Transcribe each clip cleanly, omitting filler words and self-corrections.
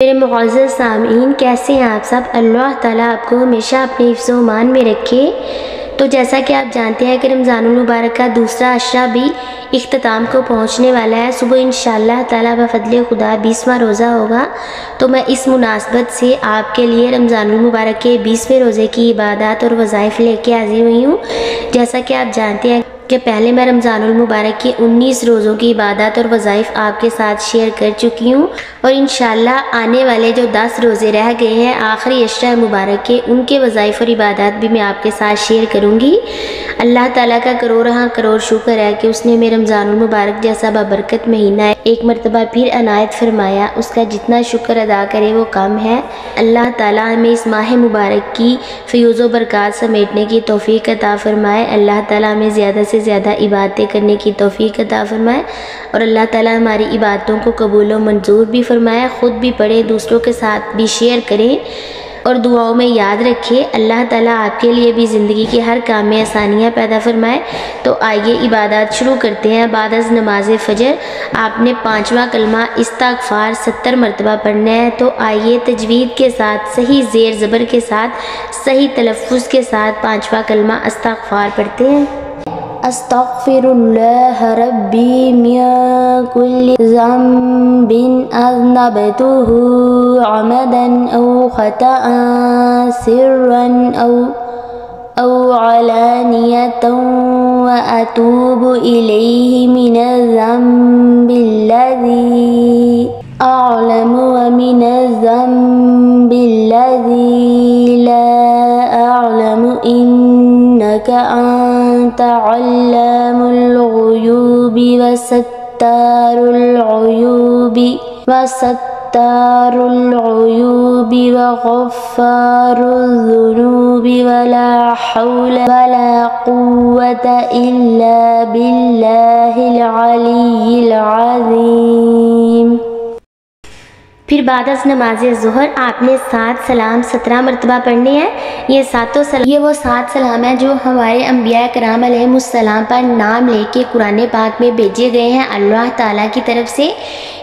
میرے معزز سامعین، کیسے ہیں آپ سب؟ اللہ تعالیٰ آپ کو ہمیشہ اپنے حفظ و امان میں رکھے۔ تو جیسا کہ آپ جانتے ہیں کہ رمضان المبارک کا دوسرا عشرہ بھی اختتام کو پہنچنے والا ہے۔ صبح انشاءاللہ تعالیٰ بفضل خدا 20واں روزہ ہوگا، تو میں اس مناسبت سے آپ کے لیے رمضان المبارک کے 20ویں روزے کی عبادات اور وظائف لے کے حاضر ہوئی ہوں۔ جیسا کہ آپ جانتے ہیں کہ پہلے میں رمضان المبارک کے 19 روزوں کی عبادات اور وظائف آپ کے ساتھ شیئر کر چکی ہوں، اور انشاءاللہ آنے والے جو 10 روزے رہ گئے ہیں آخری عشرہ مبارک کے، ان کے وظائف اور عبادات بھی میں آپ کے ساتھ شیئر کروں گی۔ اللہ تعالیٰ کا کروڑ شکر ہے کہ اس نے میں رمضان المبارک جیسا بابرکت مہینہ ایک مرتبہ پھر عنایت فرمایا۔ اس کا جتنا شکر ادا کرے وہ کم ہے۔ اللہ تعالیٰ ہمیں اس ماہ مبارک کی فیوز و برکات سمیٹنے کی توفیق عطا فرمائے۔ اللہ تعالیٰ ہمیں زیادہ سے زیادہ عبادتیں کرنے کی توفیق عطا فرمائے، اور اللہ تعالیٰ ہماری عبادتوں کو قبول و منظور بھی فرمائے۔ خود بھی پڑھیں، دوسروں کے ساتھ بھی شیئر کریں، اور دعاؤں میں یاد رکھیں۔ اللہ تعالیٰ آپ کے لیے بھی زندگی کے ہر کام میں آسانیاں پیدا فرمائے۔ تو آئیے عبادات شروع کرتے ہیں۔ بعد از نماز فجر آپ نے 5واں کلمہ استغفار 70 مرتبہ پڑھنا ہے۔ تو آئیے تجوید کے ساتھ، صحیح زیر زبر کے ساتھ، صحیح تلفظ کے ساتھ 5واں کلمہ استغفار پڑھتے ہیں۔ استغفر اللہ ربی من کل ذنب اذنبته عمدا او خطأ سرا او علانیة واتوب الیہ من الذنب الذی اعلم ومن الذنب الذی لا اعلم انک انت علام الغیوب وستار العیوب وغفار الذنوب ولا حول ولا قوة الا باللہ العلی العظیم۔ پھر بعد از نماز ظہر آپ نے 7 سلام 17 مرتبہ پڑھنے ہیں۔ یہ وہ 7 سلام ہیں جو ہمارے انبیاء کرام علیہ السلام پر نام لے کے قرآن پاک میں بھیجے گئے ہیں اللہ تعالیٰ کی طرف سے۔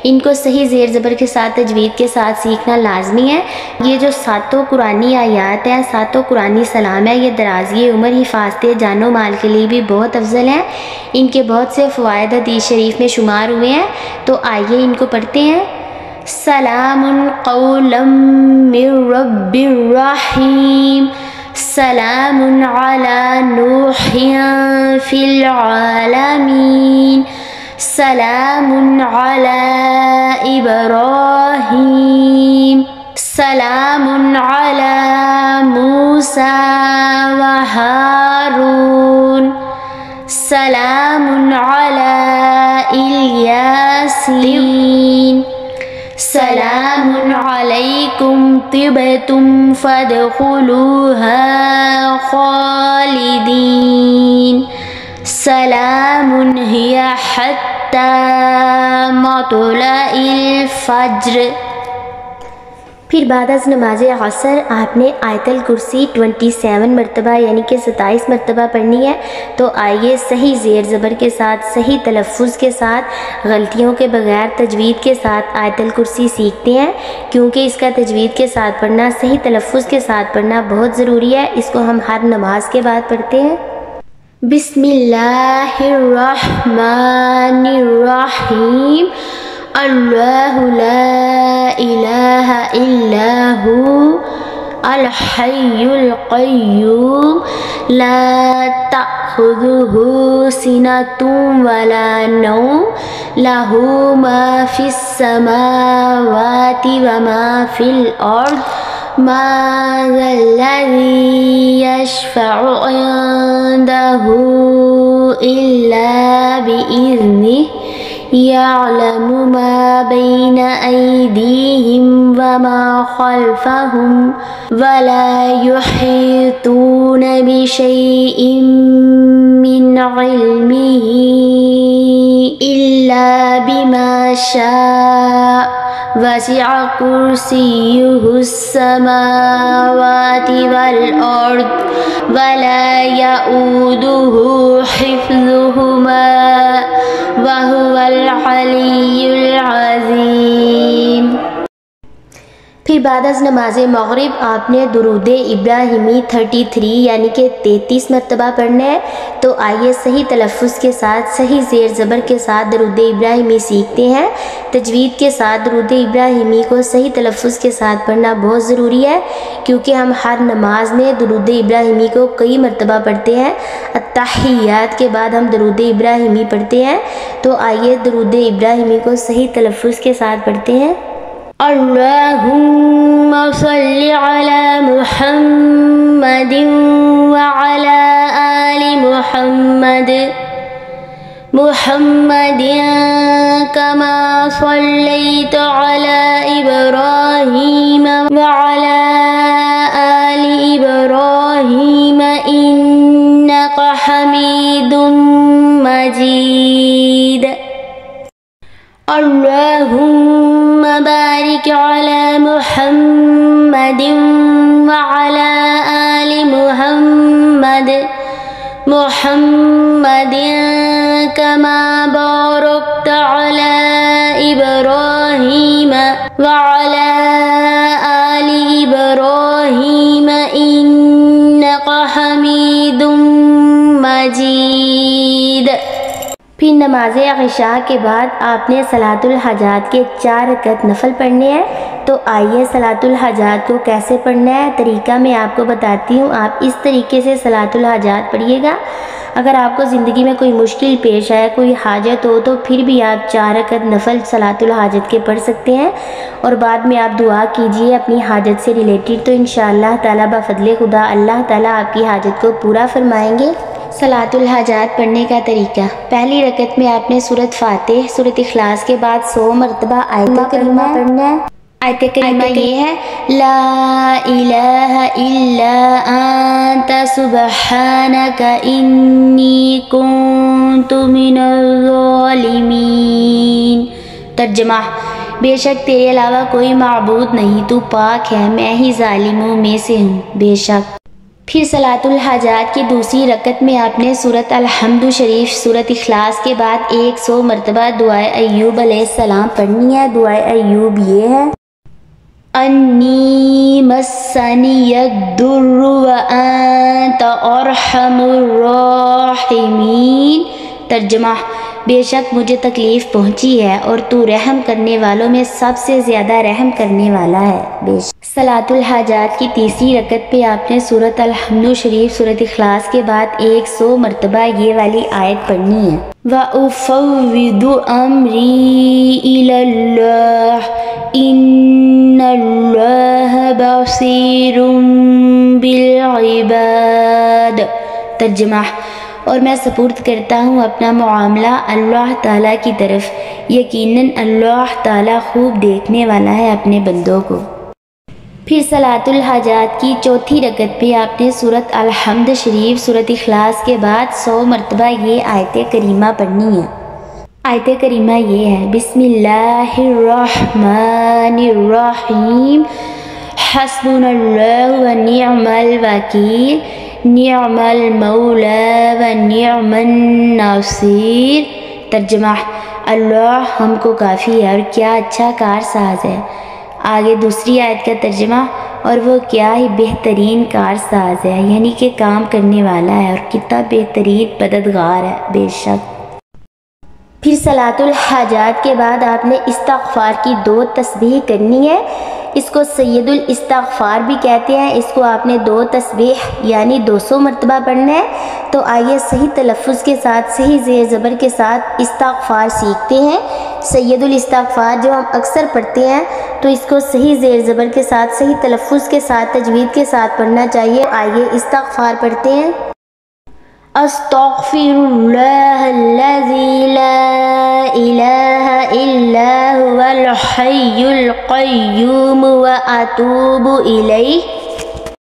ان کو صحیح زیر زبر کے ساتھ، تجوید کے ساتھ سیکھنا لازمی ہے۔ یہ جو 7 قرآنی آیات ہیں، 7 قرآنی سلام ہیں، یہ درازی عمر، حفاظت جان و مال کے لیے بھی بہت افضل ہیں۔ ان کے بہت سے فوائد حدیث شریف میں شمار ہوئے ہیں۔ تو آئیے ان کو پڑھتے ہیں۔ سلام قولا من رب الرحیم، سلام علی نوح فی العالمین، سلام علی ابراہیم، سلام علی موسیٰ و ہارون، سلام علی الیاسین، سلام علیکم طبتم فادخلوها خالدین، سلام ہی حتی مطلع الفجر۔ پھر بعد از نماز عصر آپ نے آیت الکرسی 27 مرتبہ یعنی کہ 27 مرتبہ پڑھنی ہے۔ تو آئیے صحیح زیر زبر کے ساتھ، صحیح تلفظ کے ساتھ، غلطیوں کے بغیر، تجوید کے ساتھ آیت الکرسی سیکھتے ہیں، کیونکہ اس کا تجوید کے ساتھ پڑھنا، صحیح تلفظ کے ساتھ پڑھنا بہت ضروری ہے۔ اس کو ہم ہر نماز کے بعد پڑھتے ہیں۔ بسم اللہ الرحمن الرحیم، اللہ لا الہ الا ہو الحی القیوم، لا تأخذہ سنۃ ولا نوم، لہ ما فی السماوات وما فی الارض، ما ذا الذی یشفع عنده الا بإذنہ، یعلم ما بین ایدیہم وما خلفہم، ولا یحیطون بشیء من علمہ الا بما شاء، وسع کرسیہ السماوات والارض، ولا یؤودہ حفظہما، وهو العلی العظیم۔ پھر بعد از نماز مغرب آپ نے درود ابراہیمی 33 یعنی کہ 33 مرتبہ پڑھنا ہے۔ تو آئیے صحیح تلفظ کے ساتھ صحیح زیر زبر کے ساتھ درود ابراہیمی سیکھتے ہیں۔ تجوید کے ساتھ درود ابراہیمی کو صحیح تلفظ کے ساتھ پڑھنا بہت ضروری ہے، کیونکہ ہم ہر نماز میں درود ابراہیمی کو کئی مرتبہ پڑھتے ہیں۔ التحیات کے بعد ہم درود ابراہیمی پڑھتے ہیں۔ تو آئیے درود ابراہیمی کو صحیح تلفظ کے ساتھ پڑھتے ہیں۔ اللہم صلی علی محمد وعلی آل محمد محمد کما صلیت علی ابراہیم وعلی آل ابراہیم انک حمید مجید۔ اللہم بارک علی محمد وعلی آل محمد محمد کما بارکت علی ابراہیم وعلی آل ابراہیم انک حمید مجید۔ پھر نماز عشاء کے بعد آپ نے صلاۃ الحاجات کے 4 رکعت نفل پڑھنے ہیں۔ تو آئیے صلاۃ الحاجات کو کیسے پڑھنا ہے طریقہ میں آپ کو بتاتی ہوں۔ آپ اس طریقے سے صلاۃ الحاجات پڑھیے گا۔ اگر آپ کو زندگی میں کوئی مشکل پیش آئے، کوئی حاجت ہو، تو پھر بھی آپ 4 رکعت نفل صلاۃ الحاجت کے پڑھ سکتے ہیں، اور بعد میں آپ دعا کیجئے اپنی حاجت سے ریلیٹڈ، تو انشاءاللہ تعالیٰ بفضل خدا اللہ تعالیٰ آپ کی حاجت کو پورا فرمائیں گے۔ صلاۃ الحاجات پڑھنے کا طریقہ: پہلی رکعت میں آپ نے سورۃ فاتح، سورۃ اخلاص کے بعد 100 مرتبہ آیت کریمہ پڑھنا ہے۔ آیت کریمہ یہ ہے: لا الہ الا انت سبحانک انی کنت من الظالمین۔ ترجمہ: بے شک تیرے علاوہ کوئی معبود نہیں، تو پاک ہے، میں ہی ظالموں میں سے ہوں بے شک۔ پھر صلاۃ الحاجات کی دوسری رکعت میں آپ نے سورۃ الحمد شریف، سورۃ اخلاص کے بعد 100 مرتبہ دعائے ایوب علیہ السلام پڑھنی ہے۔ دعائے ایوب یہ ہے: انی مسنی الضر وانت ارحم الراحمین۔ ترجمہ: بے شک مجھے تکلیف پہنچی ہے اور تو رحم کرنے والوں میں سب سے زیادہ رحم کرنے والا ہے بے شک۔ صلاۃ الحاجات کی تیسری رکعت پہ آپ نے سورۃ الحمد شریف، سورۃ اخلاص کے بعد 100 مرتبہ یہ والی آیت پڑھنی ہے: وَأُفَوِّضُ أَمْرِي إِلَى اللَّهِ إِنَّ اللَّهَ بَصِيرٌ بِالْعِبَادِ۔ ترجمہ: اور میں سپرد کرتا ہوں اپنا معاملہ اللہ تعالیٰ کی طرف، یقیناً اللہ تعالیٰ خوب دیکھنے والا ہے اپنے بندوں کو۔ پھر صلاۃ الحاجات کی چوتھی رکعت پہ آپ نے سورۃ الحمد شریف، سورۃ اخلاص کے بعد 100 مرتبہ یہ آیت کریمہ پڑھنی ہے۔ آیت کریمہ یہ ہے: بسم اللہ الرحمن الرحیم، حسبنا اللہ ونعم الوکیل، نعم المولا ونعم النصیر۔ ترجمہ: اللہ ہم کو کافی ہے اور کیا اچھا کارساز ہے۔ آگے دوسری آیت کا ترجمہ: اور وہ کیا ہی بہترین کارساز ہے، یعنی کہ کام کرنے والا ہے، اور کتنا بہترین مددگار ہے بے شک۔ پھر صلاۃ الحاجات کے بعد آپ نے استغفار کی 2 تسبیح کرنی ہے۔ اس کو سید الاستغفار بھی کہتے ہیں۔ اس کو آپ نے 2 تسبیح یعنی 200 مرتبہ پڑھنا ہے۔ تو آئیے صحیح تلفظ کے ساتھ، صحیح زیر زبر کے ساتھ استغفار سیکھتے ہیں۔ سید الاستغفار جو ہم اکثر پڑھتے ہیں، تو اس کو صحیح زیر زبر کے ساتھ، صحیح تلفظ کے ساتھ، تجوید کے ساتھ پڑھنا چاہیے۔ آئیے استغفار پڑھتے ہیں۔ استغفر اللہ الذی لا الہ الا هو الحی القیوم واتوب الیہ۔